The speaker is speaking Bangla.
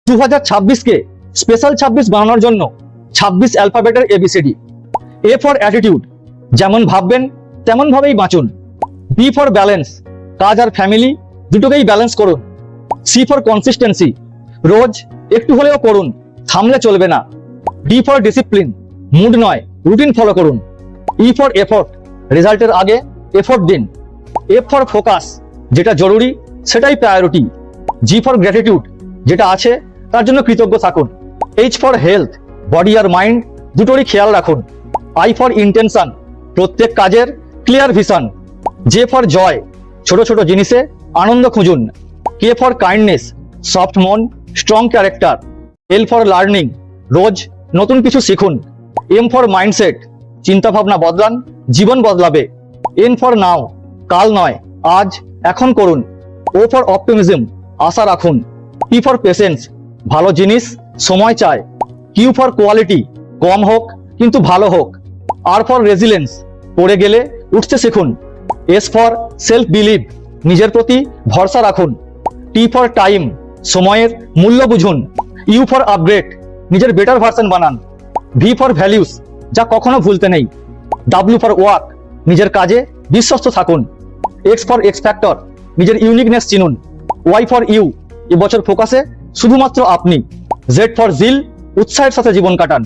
2026 কে স্পেশাল 26 বানানোর জন্য 26 অ্যালফাবেটের এবিসিডি। এ ফর অ্যাটিটিউড, যেমন ভাববেন তেমন ভাবেই বাঁচুন। বি ফর ব্যালেন্স, কাজ আর ফ্যামিলি দুটোকেই ব্যালেন্স করুন। সি ফর কনসিস্টেন্সি, রোজ একটু হলেও করুন, থামলে চলবে না। ডি ফর ডিসিপ্লিন, মুড নয় রুটিন ফলো করুন। ই ফর এফোর্ট, রেজাল্টের আগে এফোর্ট দিন। এফ ফর ফোকাস, যেটা জরুরি সেটাই প্রায়োরিটি। জি ফর গ্র্যাটিটিউড, যেটা আছে তার জন্য কৃতজ্ঞ থাকুন। এইচ ফর হেলথ, বডি আর মাইন্ড দুটোরই খেয়াল রাখুন। আই ফর ইন্টেনশন, প্রত্যেক কাজের clear vision. J for joy, ছোট ছোট জিনিসে আনন্দ খুঁজুন। কে ফর কাইন্ডনেস, সফট মন strong character. L for learning, রোজ নতুন কিছু শিখুন। এম ফর মাইন্ডসেট, চিন্তা ভাবনা বদলান, জীবন বদলাবে। এন ফর নাও, কাল নয় আজ এখন করুন। ও ফর অপটিমিজম, আশা রাখুন। পি ফর পেশেন্স, ভালো জিনিস সময় চায়। কিউ ফর কোয়ালিটি, কম হোক কিন্তু ভালো হোক। আর ফর রেজিলেন্স, পড়ে গেলে উঠতে শিখুন। এস ফর সেলফ বিলিভ, নিজের প্রতি ভরসা রাখুন। টি ফর টাইম, সময়ের মূল্য বুঝুন। ইউ ফর আপগ্রেড, নিজের বেটার ভার্সন বানান। ভি ফর ভ্যালিউস, যা কখনো ভুলতে নেই। ডাব্লিউ ফর ওয়ার্ক, নিজের কাজে বিশ্বস্ত থাকুন। এক্স ফর এক্স ফ্যাক্টর, নিজের ইউনিকনেস চিনুন। ওয়াই ফর ইউ, এবছর ফোকাসে শুধুমাত্র আপনি। জেড ফর জিল, উৎসাহের সাথে জীবন কাটান।